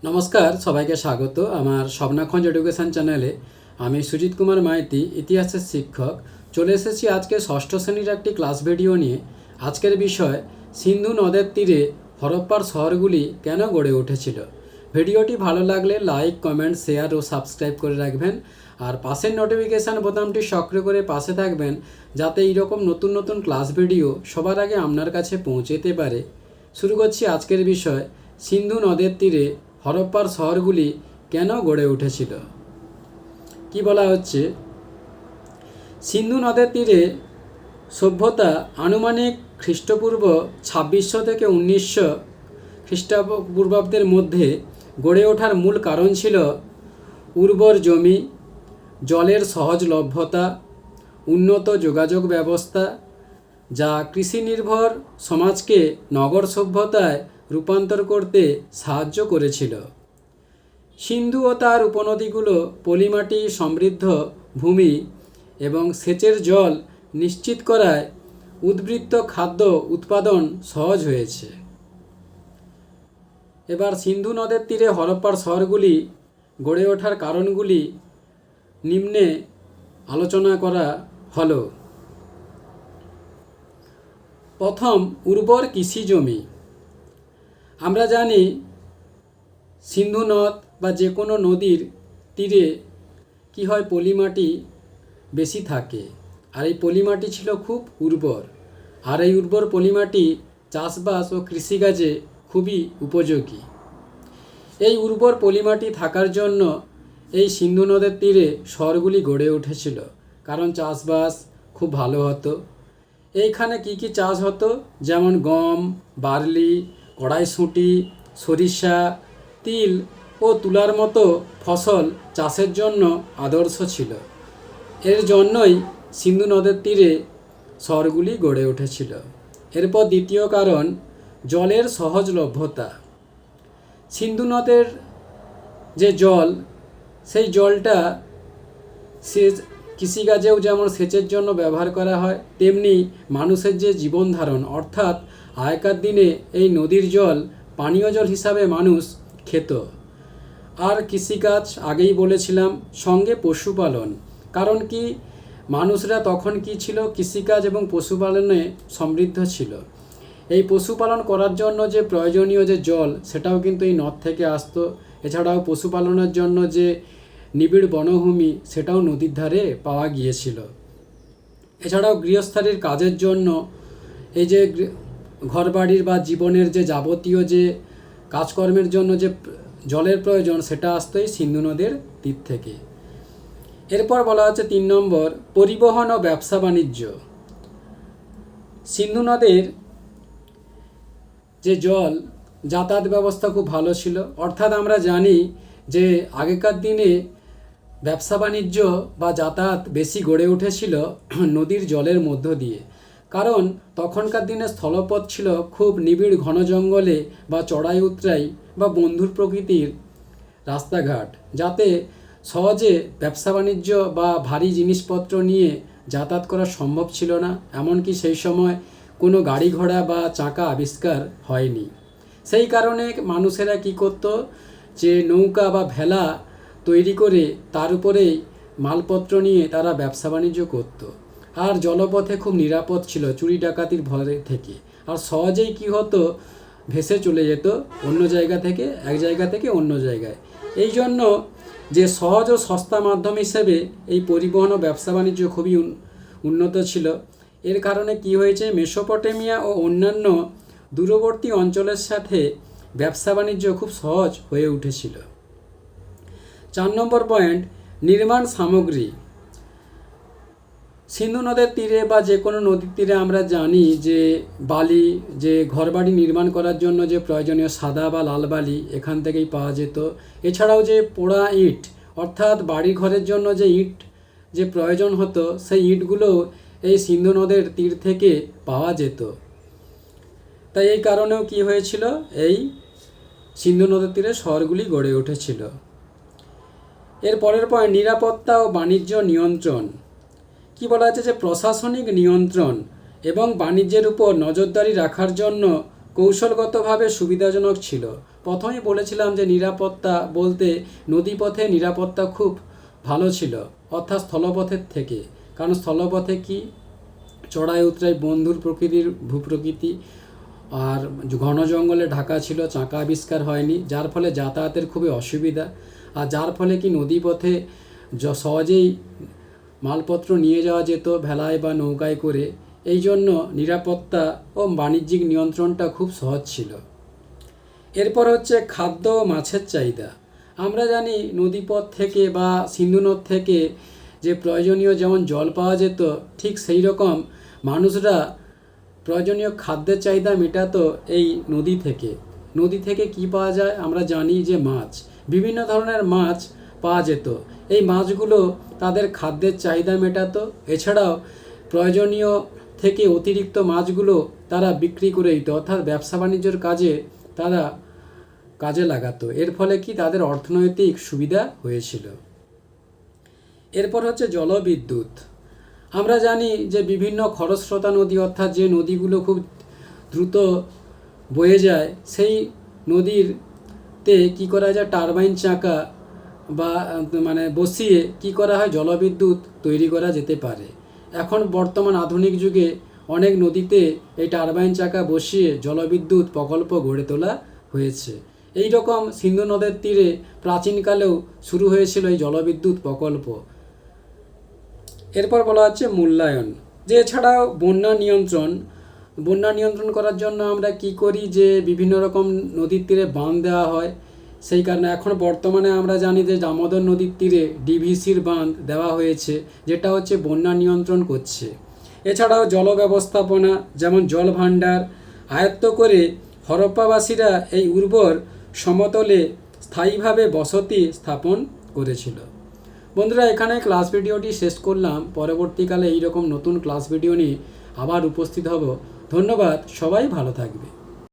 নমস্কার, সবাইকে স্বাগত আমার স্বপ্নাখঞ্জ এডুকেশন চ্যানেলে। আমি সুজিত কুমার মাইতি, ইতিহাসের শিক্ষক। চলে এসেছি আজকে ষষ্ঠ শ্রেণীর একটি ক্লাস ভিডিও নিয়ে। আজকের বিষয় সিন্ধু নদের তীরে হরপ্পার শহরগুলি কেন গড়ে উঠেছিল। ভিডিওটি ভালো লাগলে লাইক, কমেন্ট, শেয়ার ও সাবস্ক্রাইব করে রাখবেন। আর পাশের নোটিফিকেশান বোতামটি সক্রিয় করে পাশে থাকবেন, যাতে এইরকম নতুন নতুন ক্লাস ভিডিও সবার আগে আপনার কাছে পৌঁছতে পারে। শুরু করছি আজকের বিষয়, সিন্ধু নদের তীরে হরপ্পার শহরগুলি কেন গড়ে উঠেছিল। কি বলা হচ্ছে, সিন্ধু নদের তীরে সভ্যতা আনুমানিক খ্রিস্টপূর্ব 2600 থেকে 1900 খ্রিস্টপূর্বাব্দের মধ্যে গড়ে ওঠার মূল কারণ ছিল উর্বর জমি, জলের সহজলভ্যতা, উন্নত যোগাযোগ ব্যবস্থা, যা কৃষি নির্ভর সমাজকে নগর সভ্যতায় রূপান্তর করতে সাহায্য করেছিল। সিন্ধু ও তার উপনদীগুলো পলিমাটি সমৃদ্ধ ভূমি এবং সেচের জল নিশ্চিত করায় উদ্বৃত্ত খাদ্য উৎপাদন সহজ হয়েছে। এবার সিন্ধু নদের তীরে হরপ্পার শহরগুলি গড়ে ওঠার কারণগুলি নিম্নে আলোচনা করা হলো। প্রথম, উর্বর কৃষি জমি। আমরা জানি সিন্ধু নদ বা যে কোনো নদীর তীরে কি হয়, পলিমাটি বেশি থাকে। আর এই পলিমাটি ছিল খুব উর্বর। আর এই উর্বর পলিমাটি চাষবাস ও কৃষিকাজে খুবই উপযোগী। এই উর্বর পলিমাটি থাকার জন্য এই সিন্ধু নদের তীরে শহরগুলি গড়ে উঠেছিল, কারণ চাষবাস খুব ভালো হতো। এইখানে কি কি চাষ হতো, যেমন গম, বার্লি, কড়াইশুঁটি, সরিষা, তিল ও তুলার মতো ফসল চাষের জন্য আদর্শ ছিল। এর জন্যই সিন্ধু নদের তীরে শহরগুলি গড়ে উঠেছিল। এরপর দ্বিতীয় কারণ, জলের সহজলভ্যতা। সিন্ধু নদের যে জল, সেই জলটা সেচ কৃষিকাজেও যেমন সেচের জন্য ব্যবহার করা হয়, তেমনি মানুষের যে জীবন ধারণ, অর্থাৎ আগেকার দিনে এই নদীর জল পানীয় জল হিসাবে মানুষ খেত। আর কৃষিকাজ আগেই বলেছিলাম, সঙ্গে পশুপালন। কারণ কি, মানুষরা তখন কি ছিল, কৃষিকাজ এবং পশুপালনে সমৃদ্ধ ছিল। এই পশুপালন করার জন্য যে প্রয়োজনীয় যে জল, সেটাও কিন্তু এই নদ থেকে আসতো। এছাড়াও পশুপালনের জন্য যে নিবিড় বনভূমি, সেটাও নদীর ধারে পাওয়া গিয়েছিল। এছাড়াও গৃহস্থালির কাজের জন্য এই যে ঘরবাড়ির বা জীবনের যে যাবতীয় যে কাজকর্মের জন্য যে জলের প্রয়োজন, সেটা আসতো এই সিন্ধু নদের তীর থেকে। এরপর বলা হচ্ছে 3 নম্বর, পরিবহন ও ব্যবসা বাণিজ্য। সিন্ধু নদের যে জল যাতায়াত ব্যবস্থা খুব ভালো ছিল। অর্থাৎ আমরা জানি যে আগেকার দিনে ব্যবসা বাণিজ্য বা যাতায়াত বেশি গড়ে উঠেছিল নদীর জলের মধ্য দিয়ে। কারণ তখনকার দিনে স্থলপথ ছিল খুব নিবিড় ঘন জঙ্গলে বা চড়াই উতরাই বা বন্ধুর প্রকৃতির রাস্তাঘাট, যাতে সহজে ব্যবসা বাণিজ্য বা ভারী জিনিসপত্র নিয়ে যাতায়াত করা সম্ভব ছিল না। এমনকি সেই সময় কোনো গাড়ি ঘোড়া বা চাকা আবিষ্কার হয়নি। সেই কারণে মানুষেরা কি করত, যে নৌকা বা ভেলা তৈরি করে তার উপরেই মালপত্র নিয়ে তারা ব্যবসা বাণিজ্য করত। আর জলপথে খুব নিরাপদ ছিল চুরি ডাকাতির ভয় থেকে। আর সহজেই কি হতো, ভেসে চলে যেত অন্য জায়গা থেকে, এক জায়গা থেকে অন্য জায়গায়। এই জন্য যে সহজ ও সস্তা মাধ্যম হিসেবে এই পরিবহন ও ব্যবসা বাণিজ্য খুবই উন্নত ছিল। এর কারণে কি হয়েছে, মেসোপটেমিয়া ও অন্যান্য দূরবর্তী অঞ্চলের সাথে ব্যবসা বাণিজ্য খুব সহজ হয়ে উঠেছিল। 4 নম্বর পয়েন্ট, নির্মাণ সামগ্রী। সিন্ধু নদের তীরে বা যে কোনো নদীর তীরে আমরা জানি যে বালি, যে ঘরবাড়ি নির্মাণ করার জন্য যে প্রয়োজনীয় সাদা বা লাল বালি এখান থেকেই পাওয়া যেত। এছাড়াও যে পোড়া ইট, অর্থাৎ বাড়ি ঘরের জন্য যে ইট যে প্রয়োজন হতো, সেই ইটগুলো এই সিন্ধু নদের তীর থেকে পাওয়া যেত। তাই এই কারণেও কি হয়েছিল, এই সিন্ধু নদের তীরে শহরগুলি গড়ে উঠেছিল। এর পরের পয়েন্ট, নিরাপত্তা ও বাণিজ্য নিয়ন্ত্রণ। কি বলা আছে, যে প্রশাসনিক নিয়ন্ত্রণ এবং বাণিজ্যের উপর নজরদারি রাখার জন্য কৌশলগতভাবে সুবিধাজনক ছিল। প্রথমেই বলেছিলাম যে নিরাপত্তা বলতে নদীপথে নিরাপত্তা খুব ভালো ছিল, অর্থাৎ স্থলপথের থেকে। কারণ স্থলপথে কি চড়াই উতরাই বন্ধুর প্রকৃতির ভূপ্রকৃতি আর ঘন জঙ্গলে ঢাকা ছিল, চাকা আবিষ্কার হয়নি, যার ফলে যাতায়াতের খুবই অসুবিধা। আর যার ফলে কি নদীপথে সহজেই মালপত্র নিয়ে যাওয়া যেত ভেলায় বা নৌকায় করে। এই জন্য নিরাপত্তা ও বাণিজ্যিক নিয়ন্ত্রণটা খুব সহজ ছিল। এরপর হচ্ছে খাদ্য ও মাছের চাহিদা। আমরা জানি নদীপথ থেকে বা সিন্ধু নদ থেকে যে প্রয়োজনীয় যেমন জল পাওয়া যেত, ঠিক সেই রকম মানুষরা প্রয়োজনীয় খাদ্যের চাহিদা মেটাতো এই নদী থেকে। নদী থেকে কি পাওয়া যায়? আমরা জানি যে মাছ, বিভিন্ন ধরনের মাছ পাওয়া যেত। এই মাছগুলো তাদের খাদ্যের চাহিদা মেটাতো। এছাড়াও প্রয়োজনীয় থেকে অতিরিক্ত মাছগুলো তারা বিক্রি করে দিত, অর্থাৎ ব্যবসা বাণিজ্যের তারা কাজে লাগাতো। এর ফলে কি তাদের অর্থনৈতিক সুবিধা হয়েছিল। এরপর হচ্ছে জলবিদ্যুৎ। আমরা জানি যে বিভিন্ন খরস্রোতা নদী, অর্থাৎ যে নদীগুলো খুব দ্রুত বয়ে যায়, সেই নদীরতে কি করা যায়, টারবাইন চাকা বা বসিয়ে কি করা হয়, জলবিদ্যুৎ তৈরি করা যেতে পারে। এখন বর্তমান আধুনিক যুগে অনেক নদীতে এই টারবাইন চাকা বসিয়ে জলবিদ্যুৎ প্রকল্প গড়ে তোলা হয়েছে। এই রকম সিন্ধু নদের তীরে প্রাচীনকালেও শুরু হয়েছিল এই জলবিদ্যুৎ প্রকল্প। এরপর বলা হচ্ছে মূল্যায়ন। যে এছাড়াও বন্যা নিয়ন্ত্রণ করার জন্য আমরা কি করি, যে বিভিন্ন রকম নদীর তীরে বাঁধ দেওয়া হয়। সেই কারণে এখন বর্তমানে আমরা জানি যে দামোদর নদীর তীরে ডিভিসির বাঁধ দেওয়া হয়েছে, যেটা হচ্ছে বন্যা নিয়ন্ত্রণ করছে। এছাড়াও জল ব্যবস্থাপনা, যেমন জল ভাণ্ডার আয়ত্ত করে হরপ্পাবাসীরা এই উর্বর সমতলে স্থায়ীভাবে বসতি স্থাপন করেছিল। বন্ধুরা, এখানে ক্লাস ভিডিওটি শেষ করলাম। পরবর্তীকালে এইরকম নতুন ক্লাস ভিডিও নিয়ে আবার উপস্থিত হব। ধন্যবাদ, সবাই ভালো থাকবে।